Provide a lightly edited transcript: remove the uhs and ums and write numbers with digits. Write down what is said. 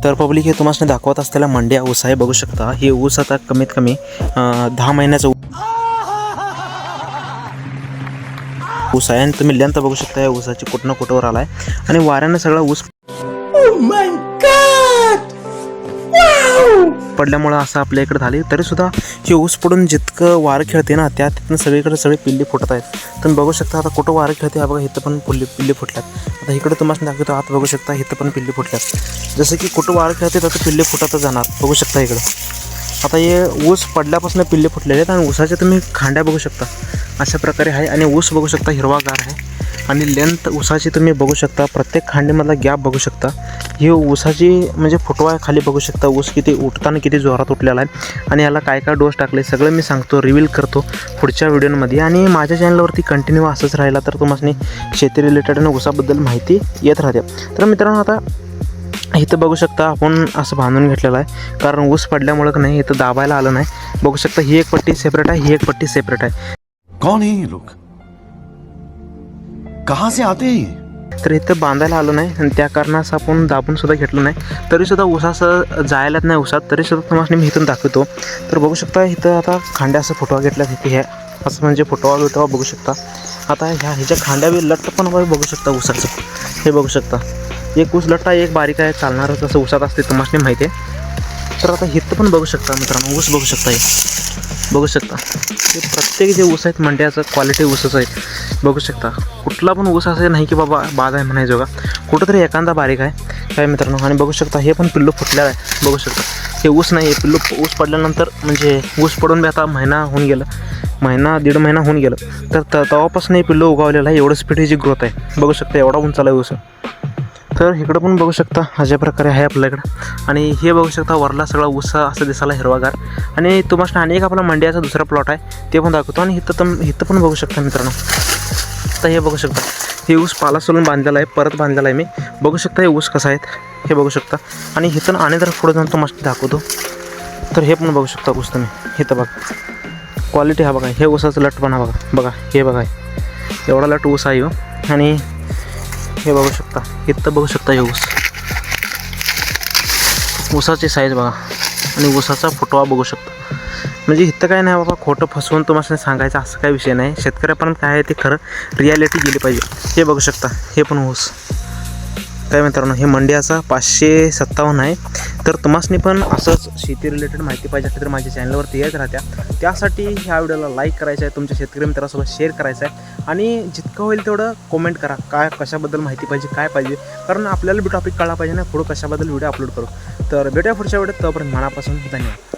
तर पब्लिक हे तुम्हाला दाखवत असलेला मंड्या ऊस आहे, बघू शकता. हे ऊस आता कमीत कमी 10 महिन्याचा ऊस आहे आणि तुम्ही लेंथ बघू शकता या ऊसाची कुठनं कुठवर आलाय आणि वाऱ्यानं सगळा ऊस पडल्यामुळं असं आपल्या इकडे झाले. तरी सुद्धा हे ऊस पडून जितकं वारं खेळते ना त्या तिथून सगळीकडे सगळे पिल्ली फुटत आहेत. तुम्ही बघू शकता आता कुठं वारं खेळते. हा बघा इथं पण पिल्ली फुटल्यात. आता इकडे तुम्हाला दाखवतो आत बघू शकता इथं पण पिल्ली फुटल्यात. जसं की कुठं वारं खेळते तर पिल्ली फुटतच जाणार. बघू शकता इकडं आता हे ऊस पडल्यापासून पिल्ले फुटलेले आहेत आणि ऊसाच्या तुम्ही खांड्या बघू शकता अशा प्रकारे आहे आणि ऊस बघू शकता हिरवागार आहे आणि लेंथ ऊसाची तुम्ही बघू शकता. प्रत्येक खांडीमधला गॅप बघू शकता. ही ऊसाची म्हणजे फुटवा खाली बघू शकता. ऊस किती उठताना किती जोरात उठलेला आहे आणि याला काय काय डोस टाकले सगळं मी सांगतो, रिव्हील करतो पुढच्या व्हिडिओमध्ये. आणि माझ्या चॅनलवरती कंटिन्यू असंच राहिला तर तुम्हाला शेती रिलेटेड आणि ऊसाबद्दल माहिती येत राहते. तर मित्रांनो आता इथं बघू शकता आपण असं बांधून घेतलेलं आहे कारण ऊस पडल्यामुळं की नाही इथं दाबायला आलं नाही. बघू शकता ही एक पट्टी सेपरेट आहे, ही एक पट्टी सेपरेट आहे. कौन है ये लोग, कहाँ से आते हैं? तर इथं बांधायला आलं नाही आणि त्या कारणास आपण दाबून सुद्धा घेतलं नाही. तरीसुद्धा ऊसाचं जायलाच नाही ऊसात, तरीसुद्धा तुम्हाला मी इथून दाखवतो. तर बघू शकता इथं आता खांड्या असं फुटवा घेतल्यात. इथे ह्या असं म्हणजे फुटवा बघू शकता. आता ह्याच्या खांड्या बी लट्ट पण बघू शकता ऊसाचं. हे बघू शकता एक ऊस लट्टा एक बारीक आहे, चालणारच असं ऊसात असते तुम्हाला माहिती आहे. तर आता इथं पण बघू शकता मित्रांनो ऊस बघू शकता. हे बघू शकता हे प्रत्येक जे ऊस आहेत मंड्याचं क्वालिटी ऊसच आहेत. बघू शकता कुठला पण ऊस असं नाही की बाबा बाद आहे म्हणायचं का, कुठंतरी एखादा बारीक आहे काय मित्रांनो. आणि बघू शकता हे पण पिल्लू फुटलेलं आहे. बघू शकता हे ऊस नाही आहे पिल्लू. ऊस पडल्यानंतर म्हणजे ऊस पडून बी आता महिना होऊन गेलं, दीड महिना होऊन गेलं तर तेव्हापासून हे पिल्लू उगावलेलं आहे. एवढं स्पीड ह्याची ग्रोथ आहे. बघू शकता एवढा उंचाला आहे ऊस. तर इकडं पण बघू शकता अशा प्रकारे आहे आपल्याकडं. आणि हे बघू शकता वरला सगळा ऊस असं दिसायला हिरवागार. आणि तुम्हाला अनेक आपला मंड्याचा दुसरा प्लॉट आहे ते पण दाखवतो. आणि इथं पण बघू शकता मित्रांनो. तर हे बघू शकता हे ऊस पाला सोलून बांधलेला आहे, परत बांधलेला आहे मी. बघू शकता हे ऊस कसं आहेत हे बघू शकता. आणि इथून आणि जर पुढे जाऊन तुम्हाला दाखवतो तर हे पण बघू शकता ऊस तुम्ही. इथं बघा क्वालिटी हा बघा, हे ऊसाचं लटपणा बघा हे बघा एवढा लट ऊस आहे. आणि हे बघू शकता इथं बघू शकता हे ऊसाची साईज बघा आणि ऊसाचा फुटवा बघू शकता. म्हणजे इथं काय नाही बाबा खोटं फसवून तुम्हाला सांगायचं असं काही विषय नाही. शेतकऱ्यापर्यंत काय आहे ते खरं रियालिटी गेली पाहिजे. हे बघू शकता हे पण ऊस काय मित्रांनो. हे मंड्याचा 557 आहे. तर तुम्हाला पण असंच शेती रिलेटेड माहिती पाहिजे असेल तर माझ्या चॅनलवरती येत राहत्या. त्यासाठी ह्या व्हिडिओला लाईक करायचं आहे, तुमच्या शेतकरी मित्रासोबत शेअर करायचं आहे आणि जितकं होईल तेवढं कमेंट करा काय कशाबद्दल माहिती पाहिजे काय पाहिजे, कारण आपल्याला बी टॉपिक कळला पाहिजे ना पुढं कशाबद्दल व्हिडिओ अपलोड करू. तर भेटूया पुढच्या व्हिडिओत. तोपर्यंत मनापासून धन्यवाद.